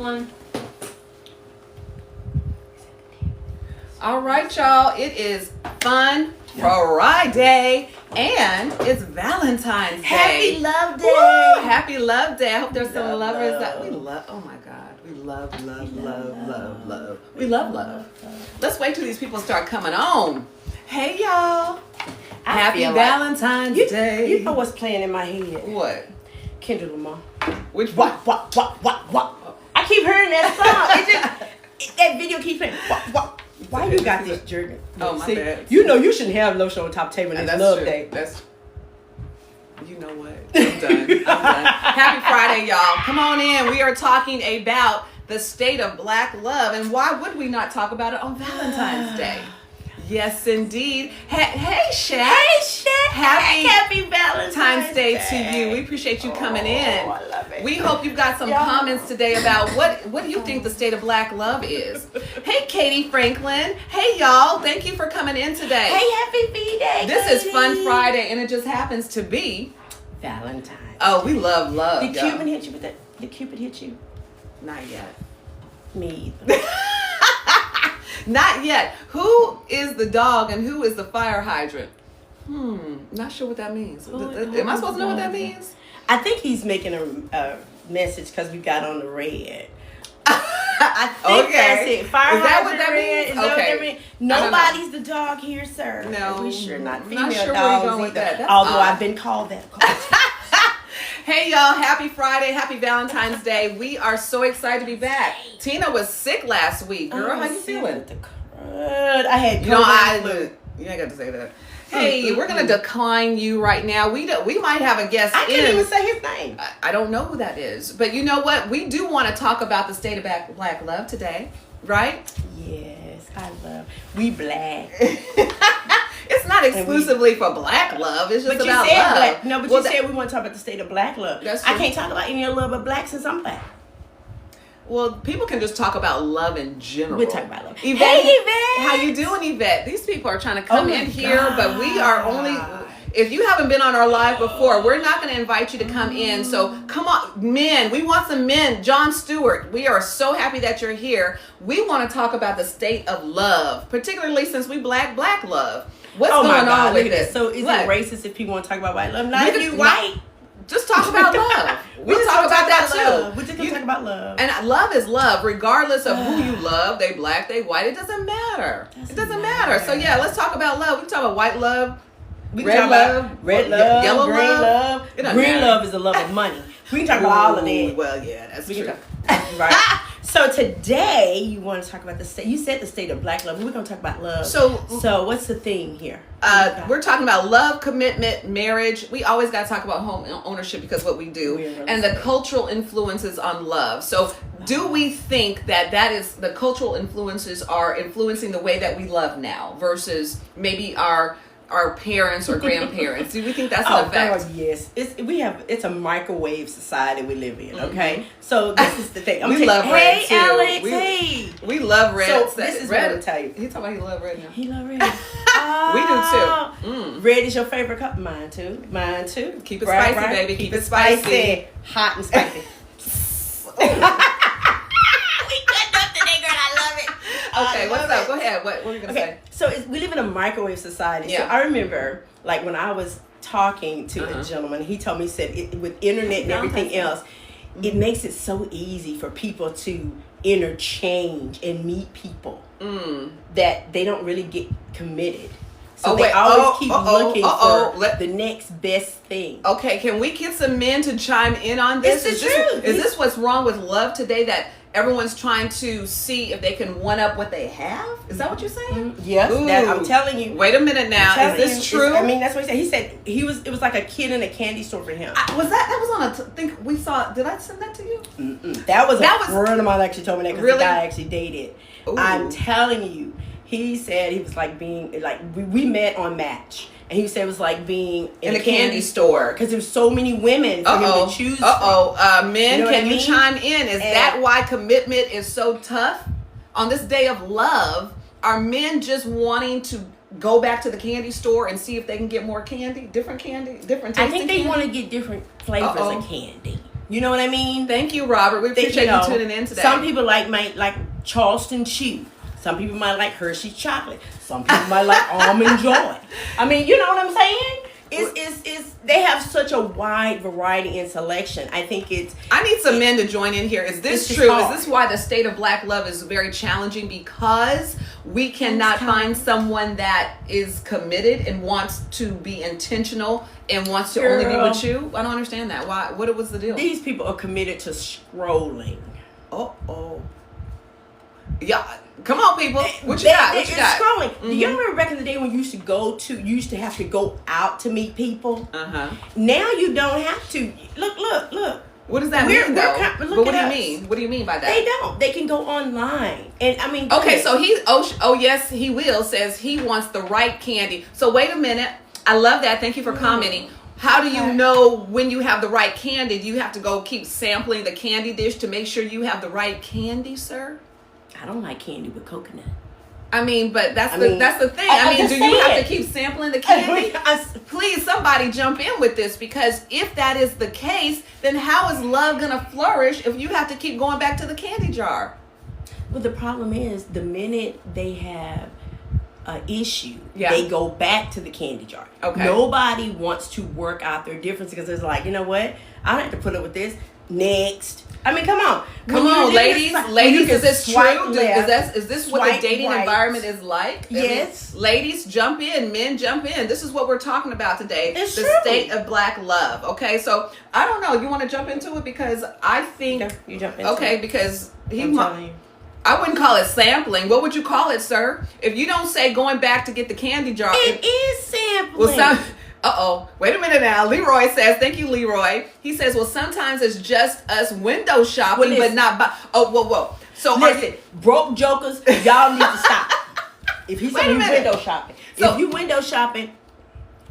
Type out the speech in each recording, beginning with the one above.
one. All right, y'all. It is Fun Friday, and it's Valentine's Day. Happy Love Day. Woo! Happy Love Day. I hope there's some Love, lovers love. that we love. Oh my God, we love. We love. Let's wait till these people start coming on. Hey, y'all. Happy Valentine's Day. You know what's playing in my head? What? Kendrick Lamar. Which one? What? I keep hearing that song. That video keeps playing. What? Why you got this journey? Oh, my bad. You know you shouldn't have no show on top table on this Love Day. You know what? I'm done. Happy Friday, y'all. Come on in. We are talking about the state of Black love, and why would we not talk about it on Valentine's Day? Yes, indeed. Hey, Shaq. Hey, Shaq. Happy Valentine's Day to you. We appreciate you coming in. I love it. We hope you've got some comments today about what do you think the state of Black love is. Hey, Katie Franklin. Hey, y'all. Thank you for coming in today. Hey, happy V-Day. This is Fun Friday, and it just happens to be Valentine's. Oh, we love. Did Cupid hit you with that? Did Cupid hit you? Not yet. Me either. Not yet. Who is the dog and who is the fire hydrant? Not sure what that means. Am I supposed to know what that means? I think he's making a message because we got on the red. I think that's it. Fire is that what hydrant that red. means? Is that what that means? Nobody's the dog here, sir. No. We sure not female Not sure where dogs you're going with either. that. Although I've been called that. Hey, y'all. Happy Friday. Happy Valentine's Day. We are so excited to be back. Tina was sick last week. Girl, how you feeling? I had COVID. You ain't got to say that. Hey, we're going to decline you right now. We might have a guest I can't even say his name. I don't know who that is. But you know what? We do want to talk about the state of Black love today, right? Yes, I love. We Black. It's not exclusively for Black love. It's just but about you said love. Black. No, but you said we want to talk about the state of Black love. That's true. I can't talk about any other love but Black since I'm Black. Well, people can just talk about love in general. We'll talk about love. Yvette, hey, Yvette! How you doing, Yvette? These people are trying to come in here, but we are only... If you haven't been on our live before, we're not going to invite you to come in. So come on, men. We want some men. John Stewart, we are so happy that you're here. We want to talk about the state of love, particularly since we Black love. What's going on with this? So is it racist if people want to talk about white love? Not if you white. Just talk about love. We'll talk about that too. We're just going to talk about love. And love is love, regardless of who you love. They Black, they white. It doesn't matter. It doesn't matter. So yeah, let's talk about love. We can talk about white love, red love, yellow green love. Green love is the love of money. We can talk about all of that. Well, yeah, that's true. Right. So today you want to talk about the state. You said the state of Black love. We're going to talk about love. So what's the theme here? We're talking about love, commitment, marriage. We always got to talk about home ownership because what we do and the cultural influences on love. So do we think that is the cultural influences are influencing the way that we love now versus maybe our parents or grandparents? Do we think that's an effect? Oh, yes. It's a microwave society we live in, okay? So this is the thing. We love red too. Alex, we love red. So this is red. what I'm tell you. He talking about he love red now. He love red. We do too. Red is your favorite color. Mine too. Keep it spicy, baby. Keep it spicy. Hot and spicy. Okay, what's up? Go ahead. What were you going to say? So we live in a microwave society. Yeah. So I remember, like, when I was talking to a gentleman, he told me, he said, with internet and everything else, it makes it so easy for people to interchange and meet people that they don't really get committed. So they always keep looking for the next best thing. Okay, can we get some men to chime in on this? It's the truth. Is this what's wrong with love today, that everyone's trying to see if they can one up what they have? Is that what you're saying? Yes, I'm telling you. Wait a minute now. Is this true? I mean, that's what he said. He said it was like a kid in a candy store for him. That was on a think we saw. Did I send that to you? That was a friend of mine actually told me that because really? the guy actually dated. Ooh. I'm telling you. He said he was like being like we met on Match, and he said it was like being in a candy store because there's so many women for him to choose from. Men, you know can you chime in? Is that why commitment is so tough on this day of love? Are men just wanting to go back to the candy store and see if they can get more candy, different tasting? I think they want to get different flavors of candy. You know what I mean? Thank you, Robert. We appreciate you tuning in today. Some people might like Charleston Chew. Some people might like Hershey's chocolate. Some people might like Almond Joy. I mean, you know what I'm saying? It's they have such a wide variety in selection. I think I need some men to join in here. Is this true? Is this why the state of black love is very challenging? Because we cannot find someone that is committed and wants to be intentional and wants to only be with you? I don't understand that. Why? What was the deal? These people are committed to scrolling. Oh. Yeah. Come on, people. What you got? What you got? Scrolling. Mm-hmm. Do you remember back in the day when you used to have to go out to meet people? Uh-huh. Now you don't have to. Look. What does that mean, though? But what do you mean? What do you mean by that? They don't. They can go online. And I mean, okay, so yes, he will, says he wants the right candy. So wait a minute. I love that. Thank you for commenting. How do you know when you have the right candy? Do you have to go keep sampling the candy dish to make sure you have the right candy, sir? I don't like candy with coconut. I mean, but that's the thing. I mean, do you have to keep sampling the candy? Please, somebody jump in with this, because if that is the case, then how is love going to flourish if you have to keep going back to the candy jar? Well, the problem is the minute they have an issue, yeah, they go back to the candy jar. Okay. Nobody wants to work out their difference because it's like, you know what? I don't have to put up with this. Next. I mean, come on, ladies. Is this true? Is this what the dating environment is like? Yes. I mean, ladies, jump in. Men, jump in. This is what we're talking about today. It's the true. State of black love. Okay, so I don't know. You want to jump into it, because I think you jump into okay it. Because I'm telling you. I wouldn't call it sampling. What would you call it, sir? If you don't say going back to get the candy jar, it is sampling. Well, wait a minute now. Leroy says, thank you, Leroy. He says, well, sometimes it's just us window shopping, but not buy. Oh, whoa. So listen, broke jokers, y'all need to stop. If he's saying window shopping, so, if you window shopping,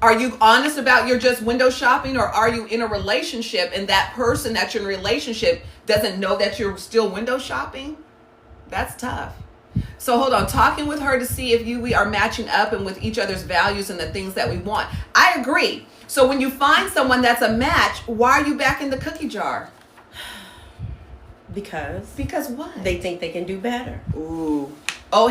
are you honest about you're just window shopping, or are you in a relationship and that person that you're in a relationship doesn't know that you're still window shopping? That's tough. So hold on, talking with her to see if we are matching up and with each other's values and the things that we want. I agree. So when you find someone that's a match, why are you back in the cookie jar? Because what? They think they can do better. Ooh. Oh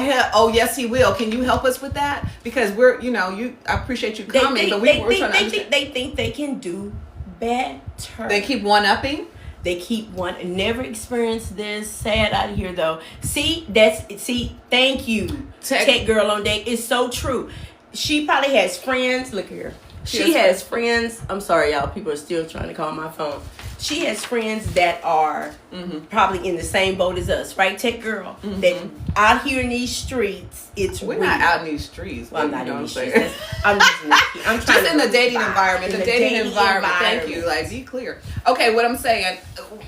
yes, he will. Can you help us with that? Because I appreciate you coming, but we're trying to understand. They think they can do better. They keep one-upping. They keep never experienced this. Sad out of here though. Thank you, Tech Girl on Deck. It's so true. She probably has friends. Look here. She has friends. I'm sorry, y'all. People are still trying to call my phone. She has friends that are probably in the same boat as us, right, Tech Girl? Mm-hmm. That out here in these streets, we're not out in these streets. Well, I'm not in these streets. I'm just in the dating environment. The dating environment. Thank you. Like, be clear. Okay, what I'm saying,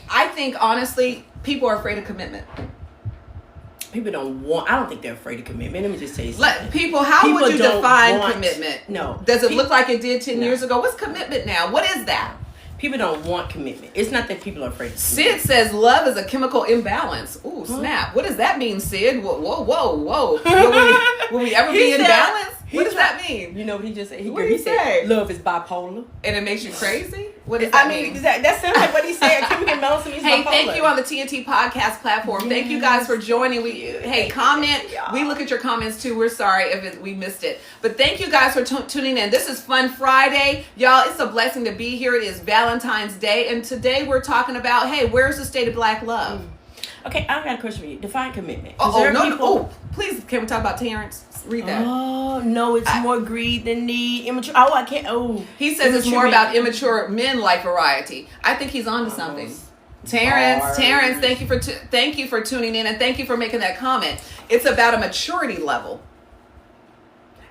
I think honestly, people are afraid of commitment. I don't think they're afraid of commitment. Let me just tell you something. How would you define commitment? No. Does it look like it did 10 years ago? What's commitment now? What is that? People don't want commitment. It's not that people are afraid of Sid commitment. says love is a chemical imbalance. Ooh, snap. What does that mean, Sid? Whoa. Will we ever be in balance? What does that mean? You know what he just said? What did he say? Love is bipolar. And it makes you crazy? What does that mean? That sounds like what he said. Chemical imbalance means bipolar. Hey, thank you on the TNT podcast platform. Yes. Thank you guys for joining. Comment. We look at your comments too. We're sorry if we missed it. But thank you guys for tuning in. This is Fun Friday. Y'all, it's a blessing to be here. It is Valentine's Day. And today we're talking about, where's the state of black love? Okay, I've got a question for you. Define commitment. Please, can we talk about Terrence? Read that. Oh, no, it's more greed than need. Immature. Oh, I can't. Oh. He says it's more about immature men like variety. I think he's onto something. Terrence, thank you for tuning in, and thank you for making that comment. It's about a maturity level.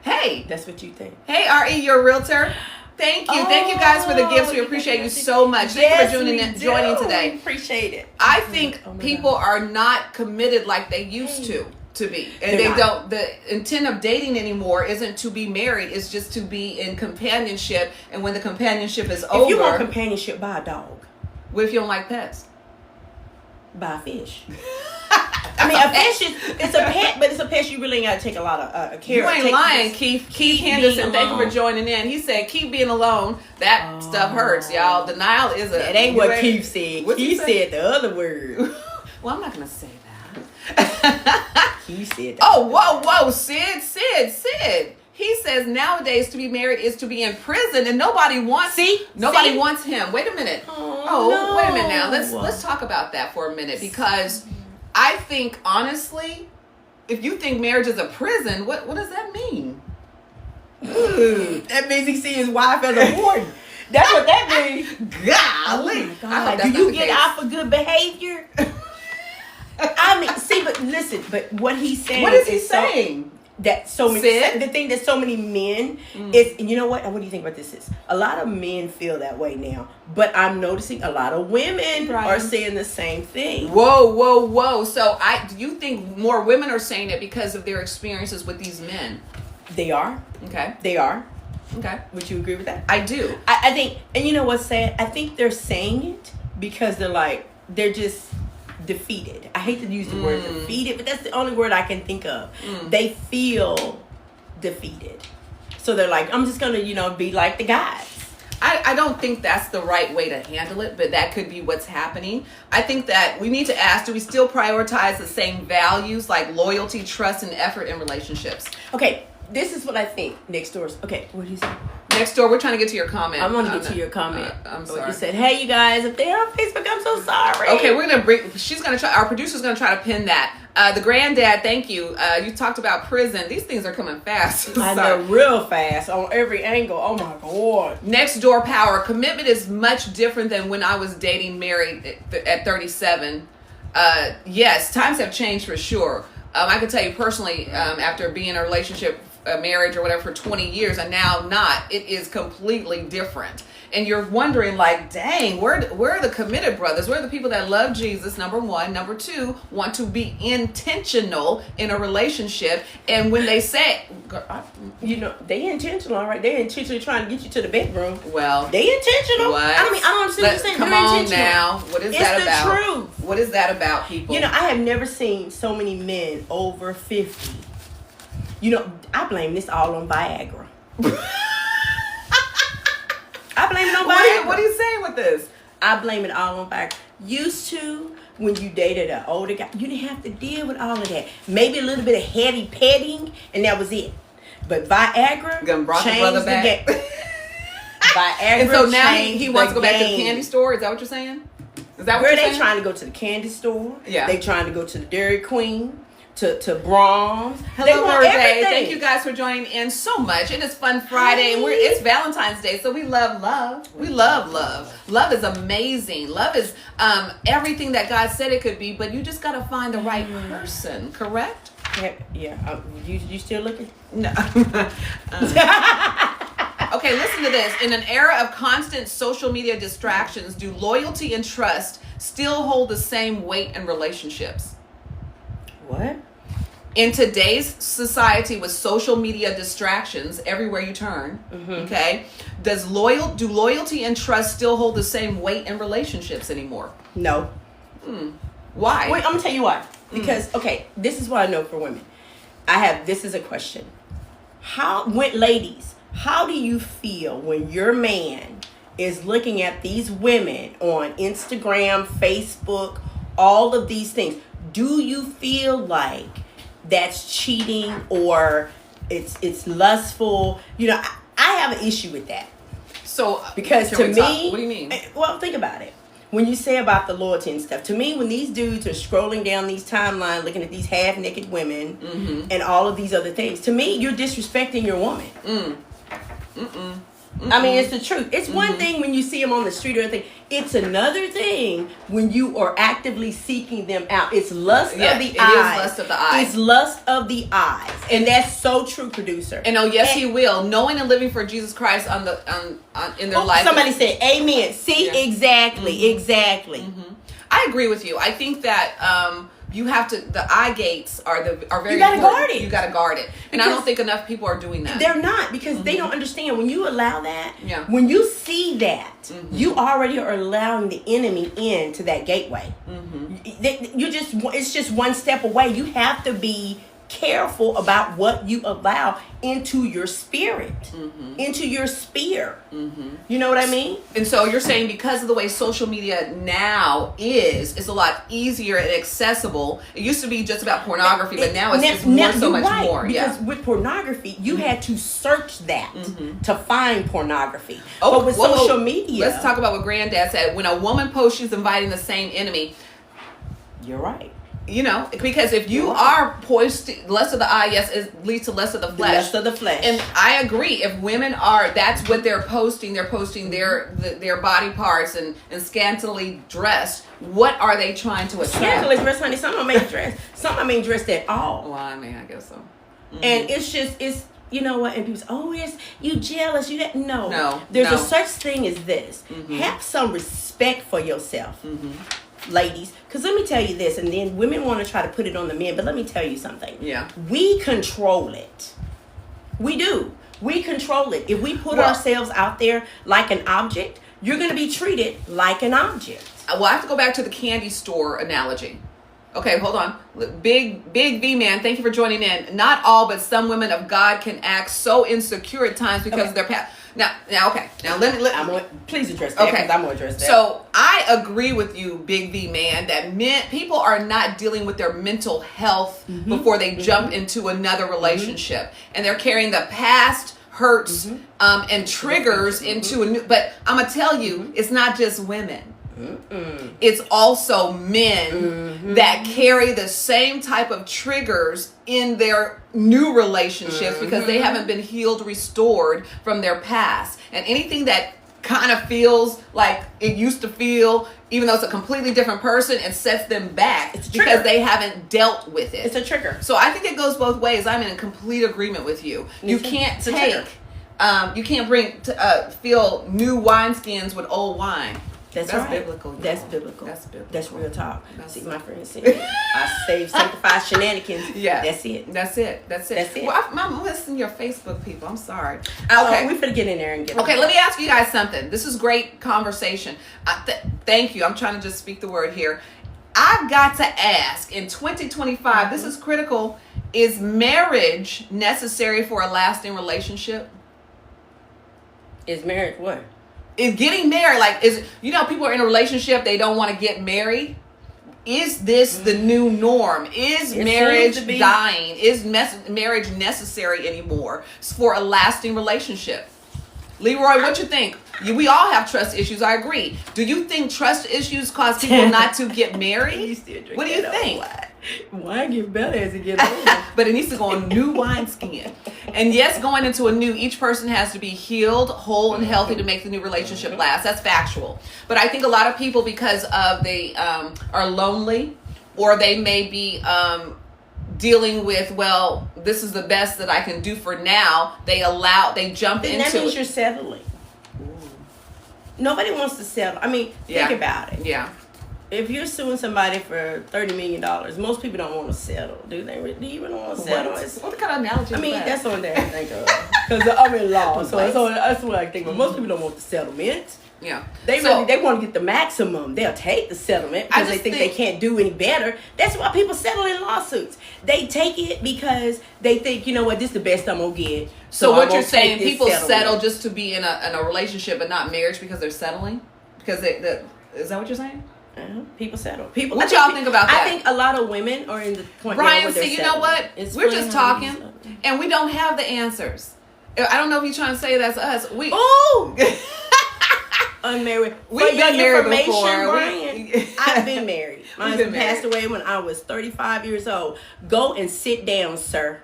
Hey. That's what you think. Hey, R.E., you're a realtor. Thank you. Thank you guys for the gifts. We appreciate you so much. Thank you for joining today. We appreciate it. I think people are not committed like they used to be. And the intent of dating anymore isn't to be married. It's just to be in companionship. And when the companionship is over. If you want companionship, buy a dog. What if you don't like pets? Buy a fish. I mean, a pet, it's a pet, but it's a pet you really ain't got to take a lot of care. You ain't lying, Keith. Keith Henderson, thank you for joining in. He said, keep being alone. That stuff hurts, y'all. Denial is a... That ain't what Keith said. Keith said the other word. Well, I'm not going to say that. Keith said that. Oh, whoa. Sid. He says nowadays to be married is to be in prison, and nobody wants wants him. Wait a minute. No. Wait a minute now. Let's talk about that for a minute, because I think honestly, if you think marriage is a prison, what does that mean? That means he see his wife as a warden. That's what that means. Golly. Oh my God. Do you get out for good behavior? I mean, see, but listen, but what he's saying. What is he saying? That so many, the thing that so many men is, you know what do you think about this is? A lot of men feel that way now, but I'm noticing a lot of women are saying the same thing. Whoa. So do you think more women are saying it because of their experiences with these men? They are. Okay. They are. Okay. Would you agree with that? I do. I think, and you know what's sad? I think they're saying it because they're just defeated. I hate to use the word defeated, but that's the only word I can think of. They feel defeated. So they're like, I'm just going to, be like the guys. I don't think that's the right way to handle it, but that could be what's happening. I think that we need to ask, do we still prioritize the same values like loyalty, trust, and effort in relationships? Okay, this is what I think. Next door's. Okay, what do you say? Next door, we're trying to get to your comment. I'm going to get to your comment. I'm sorry. You said, hey, you guys, if they're on Facebook, I'm so sorry. Okay, we're going to bring, our producer's going to try to pin that. The granddad, thank you. You talked about prison. These things are coming fast. I know, real fast on every angle. Oh my God. Next door power. Commitment is much different than when I was dating married at 37. Yes, times have changed for sure. I can tell you personally, after being in a relationship, a marriage or whatever for 20 years and now not, it is completely different. And you're wondering like, dang, where are the committed brothers? Where are the people that love Jesus, number one? Number two, want to be intentional in a relationship. And when they say, they intentional, all right? They're intentionally trying to get you to the bedroom. Well, they intentional. What? I don't understand what you're saying. Come on now. What is that about? It's the truth. What is that about, people? I have never seen so many men over 50. I blame this all on Viagra. I blame it on Viagra. What are you saying with this? I blame it all on Viagra. Used to, when you dated an older guy, you didn't have to deal with all of that. Maybe a little bit of heavy petting, and that was it. But Viagra changed the game. Viagra and so now he wants to go back to the candy store? Is that what you're saying? Is that what you're saying? They trying to go to the candy store. Yeah. They trying to go to the Dairy Queen. To Brahms. Hello, Thursday. Thank you guys for joining in so much. It is Fun Friday, and it's Valentine's Day, so we love love. We love love. Love is amazing. Love is everything that God said it could be, but you just got to find the right person, correct? Yeah. You still looking? No. Okay, listen to this. In an era of constant social media distractions, do loyalty and trust still hold the same weight in relationships? What? In today's society with social media distractions everywhere you turn, okay, do loyalty and trust still hold the same weight in relationships anymore? No. Why? Wait, I'm gonna tell you why. Because this is what I know for women. This is a question. Ladies, how do you feel when your man is looking at these women on Instagram, Facebook, all of these things? Do you feel like that's cheating or it's lustful? I have an issue with that. So because to me, what do you mean? Well, think about it. When you say about the loyalty and stuff, to me, when these dudes are scrolling down these timelines, looking at these half-naked women and all of these other things, to me, you're disrespecting your woman. I mean, it's the truth. It's one thing when you see them on the street or anything. It's another thing when you are actively seeking them out. It's lust of the eyes. It is lust of the eyes. It's lust of the eyes. And that's so true, producer. And he will. Knowing and living for Jesus Christ in their life. Somebody said amen. See, exactly. I agree with you. I think that you have to, the eye gates are very You gotta important. guard it. You gotta guard it. And I Because don't think enough people are doing that. They're not, because they don't understand. When you allow that, Yeah. when you see that, you already are allowing the enemy into that gateway. It's just one step away. You have to be careful about what you allow into your spirit, into your sphere. You know what I mean? And so you're saying because of the way social media now is, it's a lot easier and accessible. It used to be just about pornography, but now it's so much more. Because with pornography, you had to search that to find pornography. Oh, but with social media, let's talk about what Granddad said. When a woman posts she's inviting the same enemy, you're right. You know, because if you are posting less of the eye, yes, it leads to less of the flesh. Less of the flesh. And I agree. If women are, that's what they're posting. They're posting their body parts and scantily dressed. What are they trying to attract? Scantily dressed, honey. Some of them ain't dressed. Some of them ain't dressed at all. Well, I mean, I guess so. And it's you know what? And people say, oh, you jealous? No. There's No. a such thing as this. Have some respect for yourself. Ladies, because let me tell you this, and then women want to try to put it on the men, but let me tell you something. Yeah. We control it. We do. We control it. If we put ourselves out there like an object, you're going to be treated like an object. Well, I have to go back to the candy store analogy. Okay, hold on. Big V man, thank you for joining in. Not all, but some women of God can act so insecure at times because of their past. Now, okay. Now, please address that, because I'm going to address that. So, I agree with you, Big V man, that people are not dealing with their mental health before they jump into another relationship. And they're carrying the past hurts and triggers into a new... But I'm going to tell you, it's not just women. It's also men that carry the same type of triggers in their new relationships because they haven't been healed, restored from their past. And anything that kind of feels like it used to feel, even though it's a completely different person, it sets them back because they haven't dealt with it. It's a trigger. So I think it goes both ways. I'm in complete agreement with you. You can't you can't fill new wineskins with old wine. That's right. Biblical. That's biblical. That's biblical. That's real talk. See, my friend said, I save sanctified shenanigans. Yeah. That's it. That's it. Well, I'm listening to your Facebook people. I'm sorry. Okay. We're going to get in there and get Okay, let me ask you guys something. This is great conversation. Thank you. I'm trying to just speak the word here. I've got to ask, in 2025, this is critical, is marriage necessary for a lasting relationship? Is marriage what? Is getting married, people are in a relationship, they don't want to get married. Is this the new norm? Is marriage dying? Is marriage necessary anymore for a lasting relationship? Leroy, what you think? We all have trust issues, I agree. Do you think trust issues cause people not to get married? What do you think? Wine get better as it gets older. But it needs to go on new wineskin. And yes, going into each person has to be healed, whole, and healthy to make the new relationship last. That's factual. But I think a lot of people, because of they are lonely, or they may be dealing with, well, this is the best that I can do for now. They jump into it. That means you're settling. Nobody wants to settle. I mean, think about it. Yeah. If you're suing somebody for $30 million, most people don't want to settle, do they? Do you really want to settle? What kind of analogy is that? That's what they think of. Because I'm in law, so that's what I think of. Most people don't want the settlement. Yeah. They want to get the maximum. They'll take the settlement because they think they can't do any better. That's why people settle in lawsuits. They take it because they think, you know what, this is the best I'm going to get. So what you're saying, people settle just to be in a relationship but not marriage because they're settling? Because is that what you're saying? People settle. What y'all think about that? I think a lot of women are in the point Brian, now where see, you know what? We're just talking, and we don't have the answers. I don't know if you're trying to say that's us. Unmarried. We've been married before. Brian, I've been married. My husband passed away when I was 35 years old. Go and sit down, sir.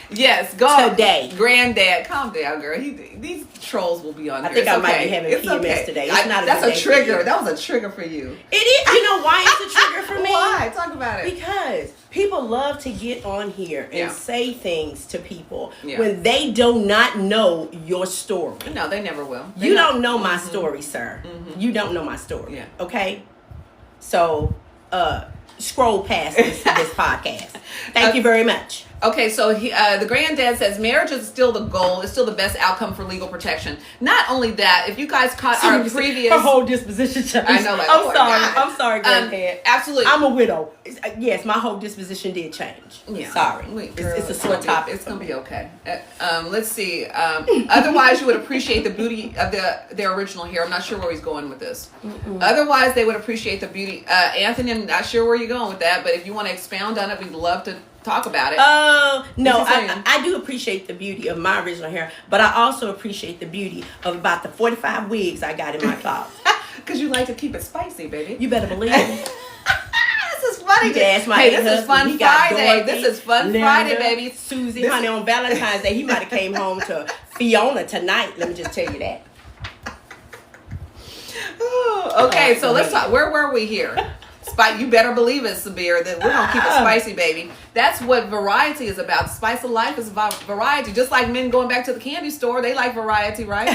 Yes, go today. Granddad, calm down, girl. These trolls will be on here. I think I might be having PMS today. It's not that's a trigger. That was a trigger for you. It is. You know why it's a trigger for me? Why? Talk about it. Because people love to get on here and say things to people when they do not know your story. No, they never will. You don't know my story, sir. You don't know my story. Yeah. Okay? So, scroll past this podcast. Thank you very much. Okay, so the granddad says marriage is still the goal. It's still the best outcome for legal protection. Not only that, if you guys caught our previous... Her whole disposition changed. I know, like, I'm sorry, granddad. Absolutely. I'm a widow. Yes, my whole disposition did change. Yeah. Sorry. It's a sore topic. It's going to be okay. Let's see. Otherwise, you would appreciate the beauty of their original hair. I'm not sure where he's going with this. Otherwise, they would appreciate the beauty. Anthony, I'm not sure where you're going with that, but if you want to expound on it, we'd love to talk about it. No, I do appreciate the beauty of my original hair, but I also appreciate the beauty of about the 45 wigs I got in my closet. Because you like to keep it spicy, baby. You better believe it. This is funny. This is Fun Friday. This is Fun Friday, baby. Susie, honey, on Valentine's Day, he might have came home to Fiona tonight. Let me just tell you that. Okay, so let's talk. Where were we here? You better believe it, Sabir, that we're going to keep it spicy, baby. That's what variety is about. Spice of life is about variety. Just like men going back to the candy store, they like variety, right?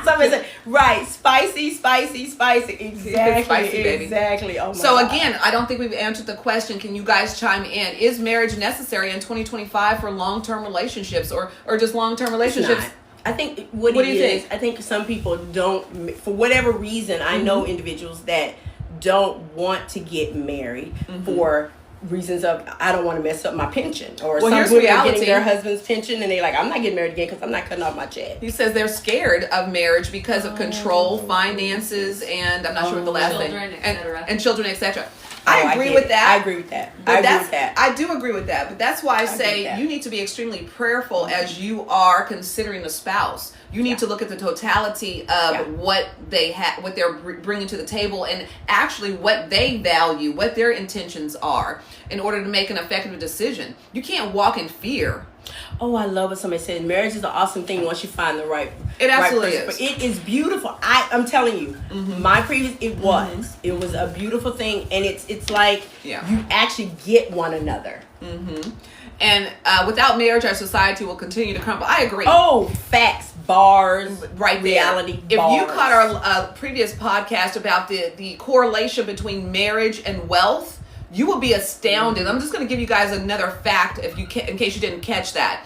Somebody said, right, spicy. Exactly. Spicy, baby. Exactly. Oh my so God. Again, I don't think we've answered the question. Can you guys chime in? Is marriage necessary in 2025 for long-term relationships or just long-term relationships? I think what do you think? I think some people don't, for whatever reason, I know individuals that don't want to get married for reasons of I don't want to mess up my pension, or some women are getting their husband's pension and they're like, I'm not getting married again because I'm not cutting off my check. He says they're scared of marriage because of control, finances, and I'm not sure what the last thing, and children, etc. I agree with that. I agree with that. I do agree with that. But that's why I say you need to be extremely prayerful as you are considering a spouse. You need to look at the totality of what they have, what they're bringing to the table, and actually what they value, what their intentions are, in order to make an effective decision. You can't walk in fear. Oh, I love what somebody said. Marriage is an awesome thing once you find the right. It absolutely is. But it is beautiful. I'm telling you, my previous it was a beautiful thing, and it's like you actually get one another. And without marriage, our society will continue to crumble. I agree. Oh, facts, bars, right there. Reality. If bars. you caught our previous podcast about the correlation between marriage and wealth, you will be astounded. I'm just going to give you guys another fact in case you didn't catch that.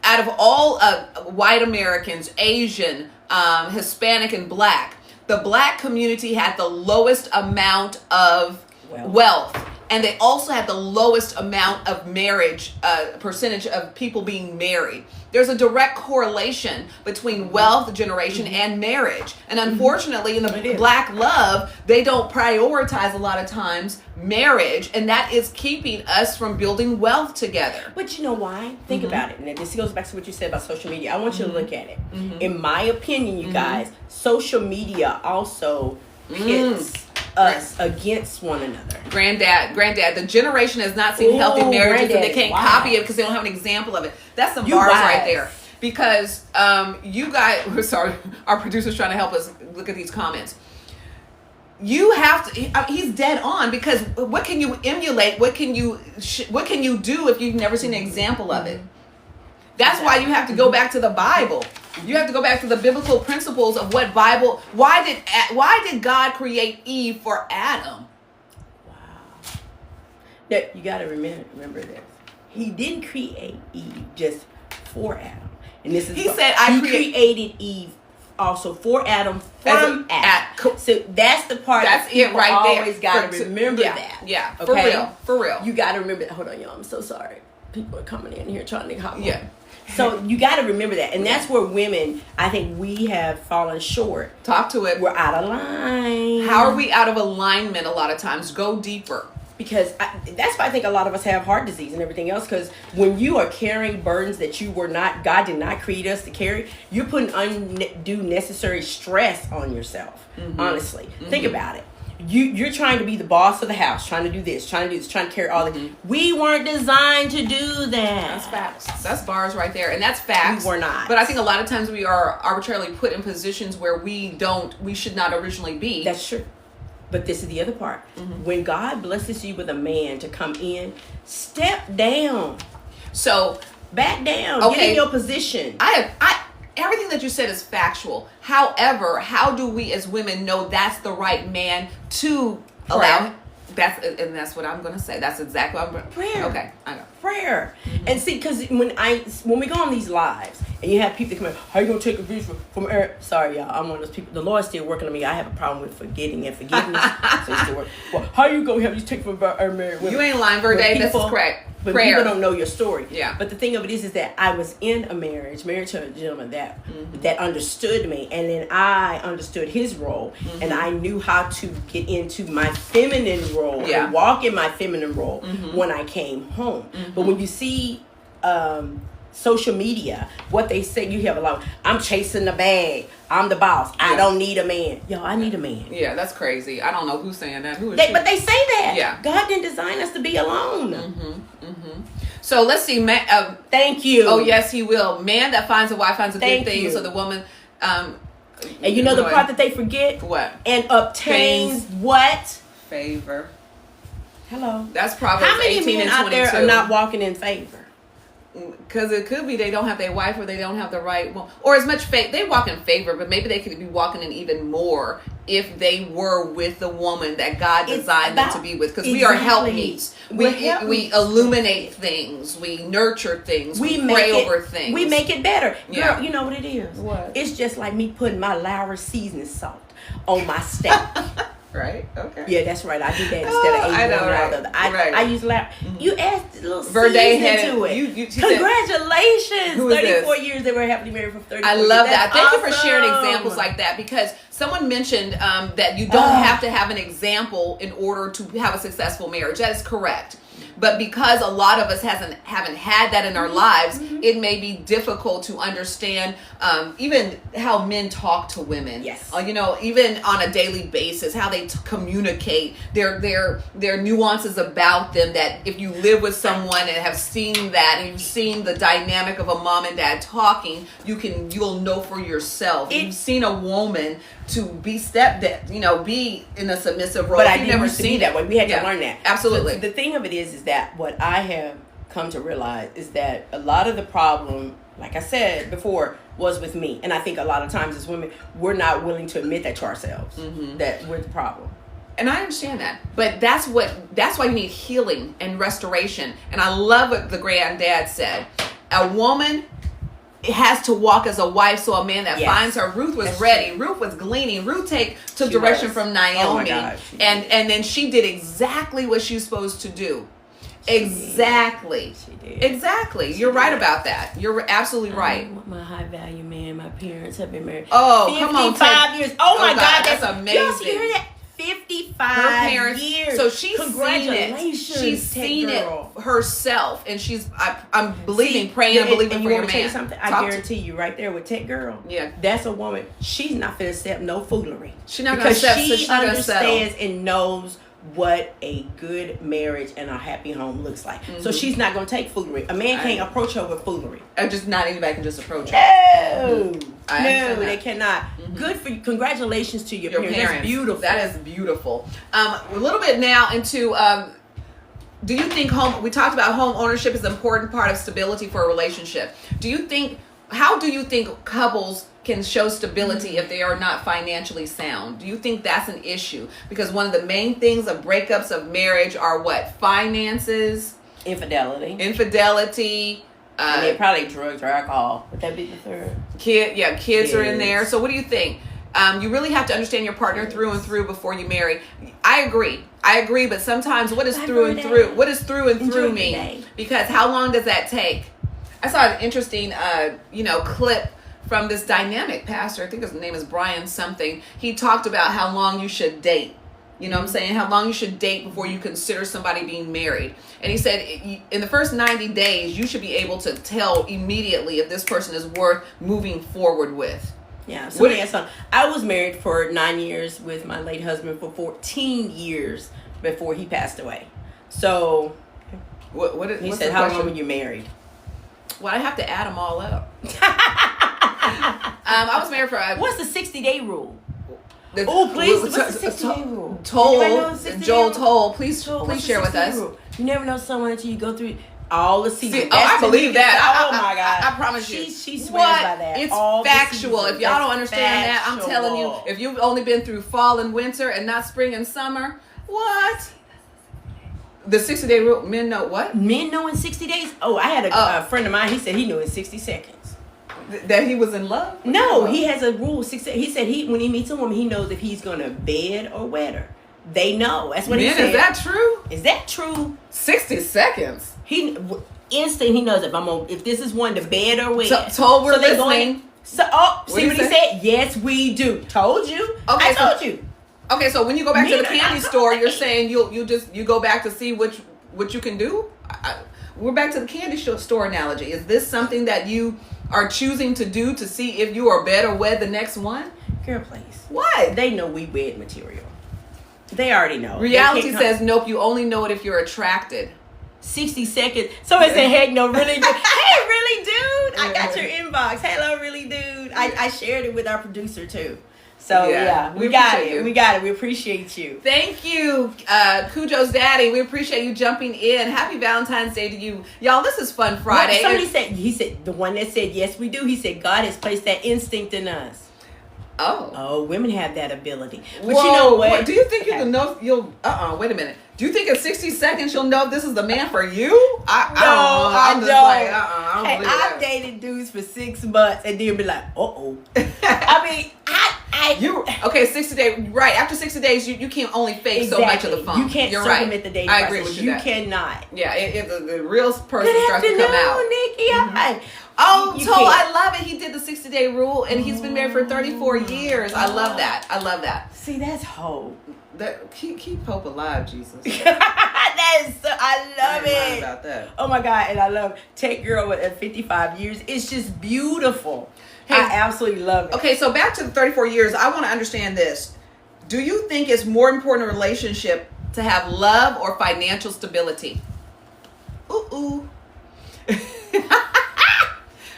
Out of all white Americans, Asian, Hispanic, and black, the black community had the lowest amount of wealth. And they also had the lowest amount of marriage, percentage of people being married. There's a direct correlation between wealth generation and marriage. And unfortunately, in the black love, they don't prioritize a lot of times marriage. And that is keeping us from building wealth together. But you know why? Think about it. And this goes back to what you said about social media. I want you to look at it. In my opinion, you guys, social media also pits us against one another. Granddad, the generation has not seen healthy marriages and they can't copy it because they don't have an example of it. That's some bars right there. Because you guys, we're sorry, our producer's trying to help us look at these comments. You have to. He's dead on, because what can you emulate? What can you do if you've never seen an example of it? That's why you have to go back to the Bible. You have to go back to the biblical principles of what Bible. Why did God create Eve for Adam? Wow. Now, you got to remember this. He didn't create Eve just for Adam. And this is he said I created Eve also for Adam from Adam. So that's the part that's it right there. Always got to remember that. Yeah, okay? For real. You got to remember that. Hold on, y'all. I'm so sorry. People are coming in here trying to hop on. Yeah. So you got to remember that. And that's where women, I think we have fallen short. Talk to it. We're out of line. How are we out of alignment a lot of times? Go deeper. Because that's why I think a lot of us have heart disease and everything else. Because when you are carrying burdens that God did not create us to carry, you're putting undue necessary stress on yourself. Honestly. Think about it. You're trying to be the boss of the house, trying to do this, trying to carry all the. We weren't designed to do that. That's facts. That's bars right there, and that's facts. We were not. But I think a lot of times we are arbitrarily put in positions where we should not originally be. That's true. But this is the other part. When God blesses you with a man to come in, step down. So back down. Okay. Get in your position. Everything that you said is factual. However, how do we as women know that's the right man to allow? That's what I'm going to say. That's exactly what I'm going to Prayer. Okay, I know. Prayer. And see, because when we go on these lives and you have people that come in, how you going to take a view from Eric? Sorry, y'all. I'm one of those people. The Lord's still working on me. I have a problem with forgetting and forgiveness. So it's still working. Well, how you going to have you take from our married women? You ain't lying, Verde. This is correct. But Prayer. people don't know your story. Yeah. But the thing of it is that I was in a married to a gentleman that understood me, and then I understood his role, and I knew how to get into my feminine role and walk in my feminine role when I came home. But when you see social media, what they say, you have a lot. I'm chasing the bag. I'm the boss. I don't need a man. Yo, I need a man. Yeah, that's crazy. I don't know who's saying that. Who is But they say that. Yeah. God didn't design us to be alone. So let's see. Thank you. Oh, yes, he will. Man that finds a wife finds a good thing. you. So the woman. And you know the part that they forget? What? And obtains what? Favor. Hello. That's Proverbs How many 18 men and out 22. there are not walking in favor? Because it could be they don't have their wife or they don't have the right one. Or as much faith. They walk in favor, but maybe they could be walking in even more if they were with the woman that God designed them to be with. Because we are helpmeets. We illuminate things. We nurture things. We pray over things. We make it better. Yeah. Girl, you know what it is? What? It's just like me putting my Lowry seasoning salt on my steak. Right? Okay. Yeah, that's right. I do that instead of I know, right. I use Lowry. You add a little Verde seasoning to it. Who Congratulations. is 34 this? years they were happily married for 34 I years. love that. That's Thank you for sharing awesome. examples like that, because someone mentioned that you don't have to have an example in order to have a successful marriage. That is correct. But because a lot of us haven't had that in our lives, it may be difficult to understand even how men talk to women. Yes. Even on a daily basis, how they communicate, their nuances about them. That if you live with someone and have seen that, and you've seen the dynamic of a mom and dad talking, you'll know for yourself. You've seen a woman to be be in a submissive role. But I didn't used to be that way. We had to learn that. Absolutely. The thing of it is that what I have come to realize is that a lot of the problem, like I said before, was with me. And I think a lot of times as women, we're not willing to admit that to ourselves, that we're the problem. And I understand that. But that's why you need healing and restoration. And I love what the granddad said. A woman has to walk as a wife, so a man that finds her. Ruth was ready. Ruth was gleaning. Ruth took direction from Naomi. Oh my God, and then she did exactly what she was supposed to do. Exactly. She did. Exactly. You're right about that. You're absolutely right. I want my high value man. My parents have been married. Oh, come on. 55 years. Oh my God, that's amazing. You hear that? 55 Her parents, years. so she's Congratulations. seen it. She's seen it herself, and I'm praying and believing for your man. Tell you something? I guarantee you, right there with Tech Girl. Yeah, that's a woman. She's not gonna accept no foolery. She's not gonna accept. Because she understands and knows what a good marriage and a happy home looks like. So she's not going to take foolery. A man can't approach her with foolery. Just not anybody can just approach her. No, they cannot. Good for you. Congratulations to your parents. That's beautiful. That is beautiful. A little bit now into do you think we talked about home ownership is an important part of stability for a relationship. How do you think couples can show stability if they are not financially sound? Do you think that's an issue? Because one of the main things of breakups of marriage are what? Finances, infidelity, and then probably drugs or alcohol. Would that be the third? Kids are in there. So what do you think? You really have to understand your partner through and through before you marry. I agree, but sometimes what does through and through? What does through and through mean? Because how long does that take? I saw an interesting, clip from this dynamic pastor. I think his name is Brian something. He talked about how long you should date. You know what I'm saying? How long you should date before you consider somebody being married. And he said in the first 90 days, you should be able to tell immediately if this person is worth moving forward with. Yeah. So I was married for 9 years with my late husband for 14 years before he passed away. So he said, how long were you married? Well, I have to add them all up. I was married for... What's the 60-day rule? Please. What's the 60-day rule? Joel Toll. Please share with us. Rule? You never know someone until you go through all the seasons. I believe that. Oh my God. I promise you. She swears by that. It's all factual. If y'all don't understand that, I'm telling you, if you've only been through fall and winter and not spring and summer, what? The 60-day rule, men know what? Men know in 60 days. Oh, I had a friend of mine. He said he knew in 60 seconds. That he was in love? No, he has a rule. He said when he meets a woman, he knows if he's going to bed or wed her. They know. That's what he said. Is that true? Is that true? 60 seconds. Instant. He knows if this is one to bed or wed. Told we're listening. See what he said? Yes, we do. Told you. Okay, I told you. Okay, so when you go back to the candy store, you're saying you go back to see what you can do. We're back to the candy store analogy. Is this something that you are choosing to do to see if you are better wed the next one? Girl, please. What? They know we wed material. They already know. Reality says nope. You only know it if you're attracted. 60 seconds. Somebody said, heck no, really, dude. Hey, really, dude. I got your inbox. Hello, really, dude. I shared it with our producer, too. So, yeah, we got it. We got it. We appreciate you. Thank you, Cujo's daddy. We appreciate you jumping in. Happy Valentine's Day to you. Y'all, this is Fun Friday. Well, he said, the one that said, yes, we do. He said, God has placed that instinct in us. Oh, women have that ability. But you know what? Do you think you can know? Wait a minute. Do you think in 60 seconds you'll know if this is the man for you? I don't. I don't I've dated dudes for 6 months and then be like, I mean, okay, 60 days, right. After 60 days, you can only fake so much of the fun. You can't circumvent the dating process. I agree with you. You cannot. Yeah, if the real person starts to come out. Nikki. Mm-hmm. I love it. He did the 60-day rule, and he's been married for 34 years. I love that. See, that's hope. Keep hope alive, Jesus. That is so. I love it. About that. Oh my God, and I love Tech Girl at 55 years. It's just beautiful. Hey, I absolutely love it. Okay, so back to the 34 years. I want to understand this. Do you think it's more important in a relationship to have love or financial stability? Ooh.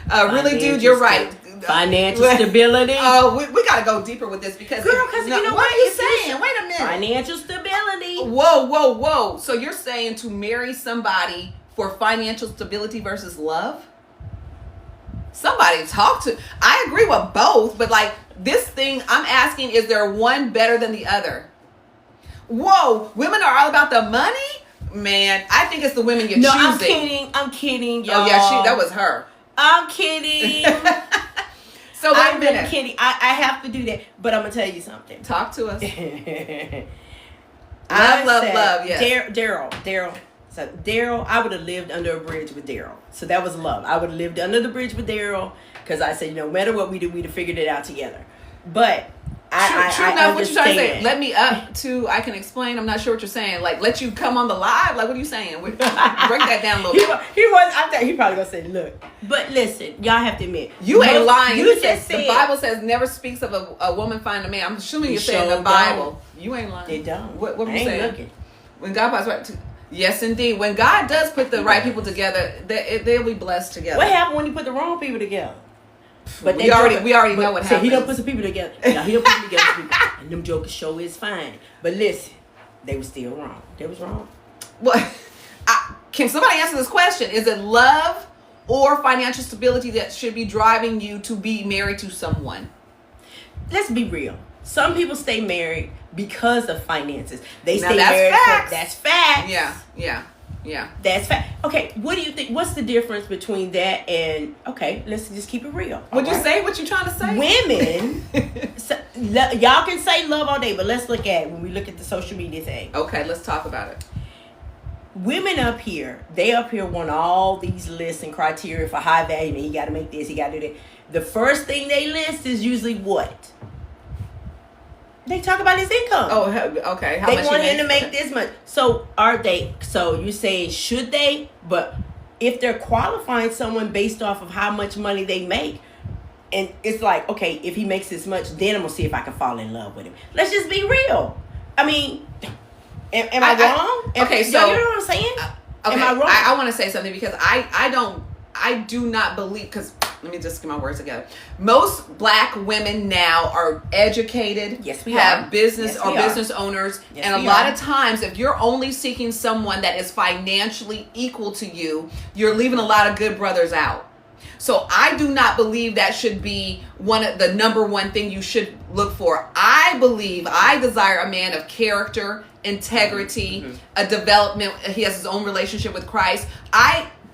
Really, dude, you're right. Financial stability. Oh, we got to go deeper with this because... Girl, because you know what are you saying? Wait a minute. Financial stability. Whoa. So you're saying to marry somebody for financial stability versus love? Somebody talk to... I agree with both, but like this thing, I'm asking, is there one better than the other? Whoa, women are all about the money? Man, I think it's the women you're choosing. I'm kidding, y'all. Oh, yeah, that was her. I'm kidding. So wait a minute. I'm kidding. I have to do that, but I'm gonna tell you something. Talk to us. Love. Yes. Daryl. So Daryl, I would have lived under a bridge with Daryl. So that was love. I would have lived under the bridge with Daryl because I said, no matter what we do, we'd have figured it out together. But True enough, what you trying to say? Let me up to, I can explain. I'm not sure what you're saying. Like, let you come on the live? Like, what are you saying? Break that down a little bit. He probably gonna say, look. But listen, y'all have to admit. You ain't lying. The Bible says never speaks of a woman finding a man. I'm assuming you're saying the Bible. You ain't lying. It don't. What were you saying? Looking. When God puts right, yes, indeed. When God does put the right people together, they'll be blessed together. What happened when you put the wrong people together? But we already know what happens. He don't put some people together. Now, he don't put them together. And them jokers show is fine. But listen, they were still wrong. They was wrong. Well, can somebody answer this question? Is it love or financial stability that should be driving you to be married to someone? Let's be real. Some people stay married because of finances. They now stay that's married. Facts. That's facts. Yeah. That's fact. Okay, what do you think? What's the difference between that and, okay, let's just keep it real. Would you say what you're trying to say? Women, y'all can say love all day, but let's look at it when we look at the social media thing. Okay, let's talk about it. Women they up here want all these lists and criteria for high value. And he got to make this, he got to do that. The first thing they list is usually what? They talk about his income. Oh, okay. How they much want him to make this much. So you say should they? But if they're qualifying someone based off of how much money they make, and it's like, okay, if he makes this much, then I'm gonna see if I can fall in love with him. Let's just be real. I mean, am I wrong? Okay, so you know what I'm saying? Okay, am I wrong? I want to say something because I do not believe, because let me just get my words together. Most black women now are educated. Yes, we have are. business Yes, or we are. business owners. Yes, and a we lot are. of times, if you're only seeking someone that is financially equal to you, you're leaving a lot of good brothers out. So I do not believe that should be the number one thing you should look for. I desire a man of character, integrity, a development. He has his own relationship with Christ.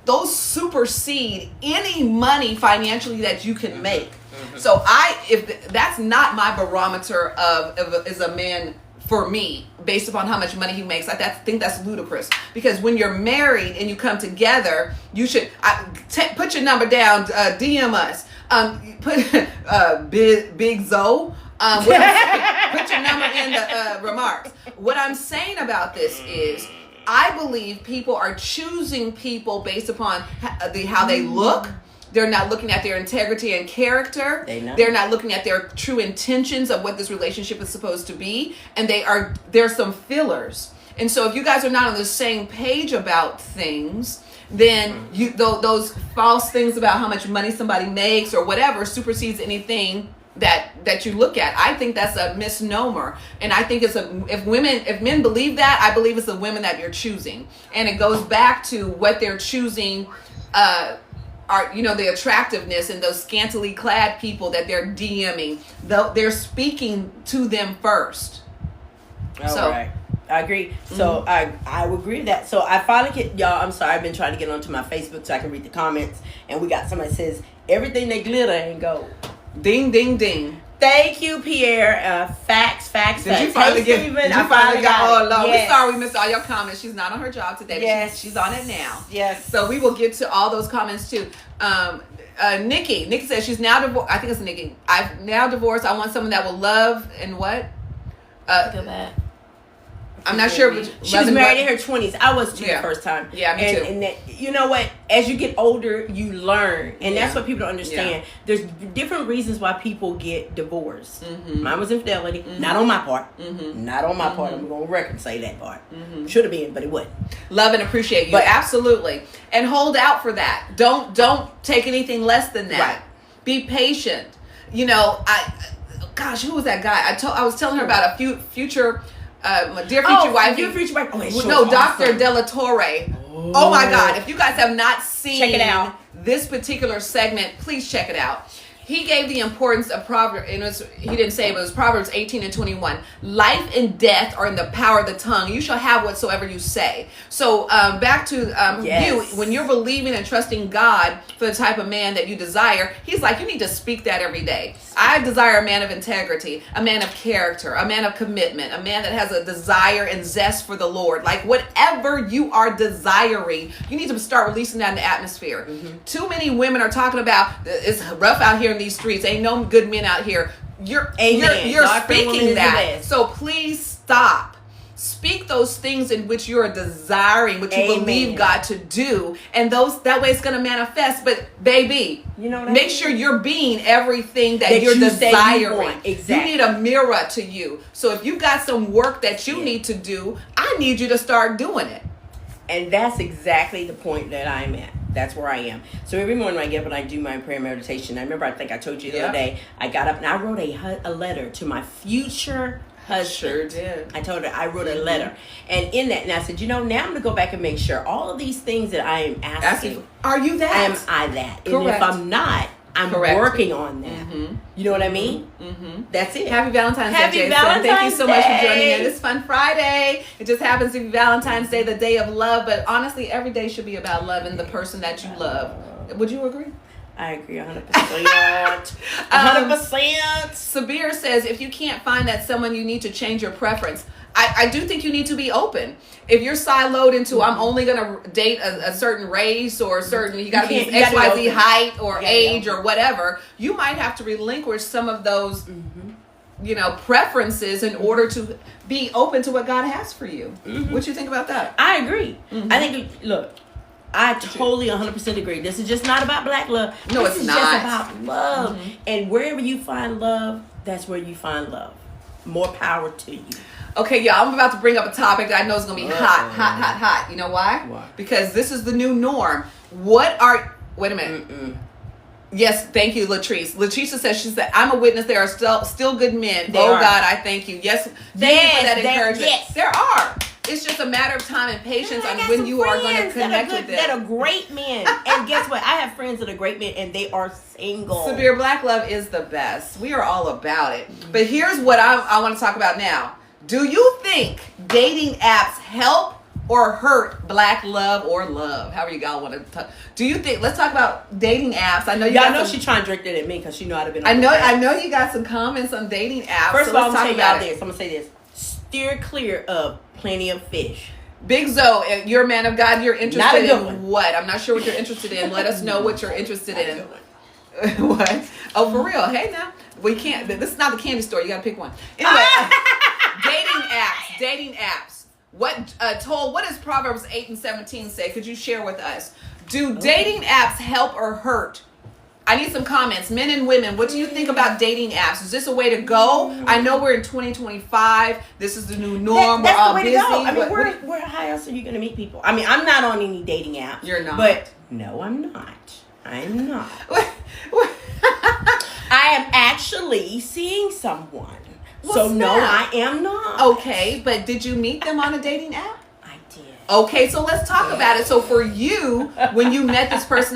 Those supersede any money financially that you can make. So if that's not my barometer of is a man for me based upon how much money he makes, I think that's ludicrous. Because when you're married and you come together, you should put your number down, DM us, put Big Zoe. Put your number in the remarks. What I'm saying about this is, I believe people are choosing people based upon how they look. They're not looking at their integrity and character. They're not looking at their true intentions of what this relationship is supposed to be. And there's some fillers. And so if you guys are not on the same page about things, then those false things about how much money somebody makes or whatever supersedes anything that you look at. I think that's a misnomer. And I think if men believe that, I believe it's the women that you're choosing. And it goes back to what they're choosing, are, the attractiveness and those scantily clad people that they're DMing. They're speaking to them first. All right. I agree. So I would agree with that. So I finally y'all, I'm sorry, I've been trying to get onto my Facebook so I can read the comments. And we got somebody that says, everything that glitter ain't gold. Ding, ding, ding. Thank you, Pierre. Facts. Did you finally get oh, Lord. Yes. We're sorry we missed all your comments. She's not on her job today, but she's on it now. Yes. So we will get to all those comments too. Nikki says she's now divorced. I think it's Nikki. I've now divorced. I want someone that will love and what? Feel bad. I'm not sure. She was married in her 20s. I was too the first time. Yeah, me too. And that, you know what? As you get older, you learn. And that's what people don't understand. Yeah. There's different reasons why people get divorced. Mine was infidelity. Not on my part. Not on my part. I'm going to record say that part. Should have been, but it wasn't. Love and appreciate you. But absolutely. And hold out for that. Don't take anything less than that. Right. Be patient. Who was that guy? I was telling her about a future... my dear future wife. Dear future wife. Dr. Della Torre. Oh my God. If you guys have not seen check it out. This particular segment, please check it out. He gave the importance of Proverbs, he didn't say it, but it was Proverbs 18:21. Life and death are in the power of the tongue. You shall have whatsoever you say. So back to you, when you're believing and trusting God for the type of man that you desire, he's like, you need to speak that every day. I desire a man of integrity, a man of character, a man of commitment, a man that has a desire and zest for the Lord. Like whatever you are desiring, you need to start releasing that in the atmosphere. Too many women are talking about, it's rough out here in these streets. Ain't no good men out here. You're speaking that. So please stop. Speak those things in which you are desiring, which you believe God to do, and that way it's going to manifest. But baby, make sure you're being everything that you're desiring. Exactly. You need a mirror to you. So if you've got some work that you need to do, I need you to start doing it. And that's exactly the point that I'm at. That's where I am. So every morning I get up and I do my prayer meditation. I remember, I think I told you the other day, I got up and I wrote a letter to my future husband. Sure did. I told her I wrote a letter. And in that, and I said, now I'm going to go back and make sure all of these things that I am asking. Are you that? Am I that? Correct. And if I'm not, I'm working on that. You know what I mean? That's it. Happy Valentine's Day, Happy Jason. Valentine's Thank you so much for joining Day. in this fun Friday. It just happens to be Valentine's Day, the day of love. But honestly, every day should be about loving the person that you love. Would you agree? I agree 100%. 100%. Sabir says, if you can't find that someone, you need to change your preference. I do think you need to be open. If you're siloed into, I'm only going to date a certain race or you got to be XYZ height or age or whatever, you might have to relinquish some of those, preferences in order to be open to what God has for you. What you think about that? I agree. I think, look, I totally 100% agree. This is just not about black love. No, this it's is not. just about love. And wherever you find love, that's where you find love. More power to you. Okay, y'all, I'm about to bring up a topic that I know is going to be hot. You know why? Because this is the new norm. Wait a minute. Yes, thank you, Latrice. Latrice said, I'm a witness. There are still good men. God, I thank you. Yes, thank you for that encouragement. Yes. There are. It's just a matter of time and patience I on got when some you are going to friends that connect are with good, them. that are great men. And guess what? I have friends that are great men, and they are single. Severe Black Love is the best. We are all about it. But here's what I want to talk about now. Do you think dating apps help or hurt Black love or love? However you all want to talk. Do you think? Let's talk about dating apps. I know you. Y'all know she's trying to direct it at me because she know I'd have been. I know you got some comments on dating apps. First so of all, I'm let's gonna talk say y'all about it. this. I'm gonna say this: steer clear of Plenty of Fish. Big Zoe, you're a man of God. You're Not a interested good in one. what? I'm not sure what you're interested in. Let us know what you're interested in. What? Oh, for real? Hey, now we can't. This is not the candy store. You got to pick one. Anyway, dating apps. What does Proverbs 8:17 say? Could you share with us? Do dating apps help or hurt? I need some comments. Men and women, what do you think about dating apps? Is this a way to go? I know we're in 2025. This is the new norm. That's we're all the way busy. to go. I mean, What- where how else are you going to meet people? I mean, I'm not on any dating app. You're not. But no, I'm not. I'm not. what- I am actually seeing someone. Well, so no, snap. I am not. Okay, but did you meet them on a dating app? I did. Okay, so let's talk about it. So for you, when you met this person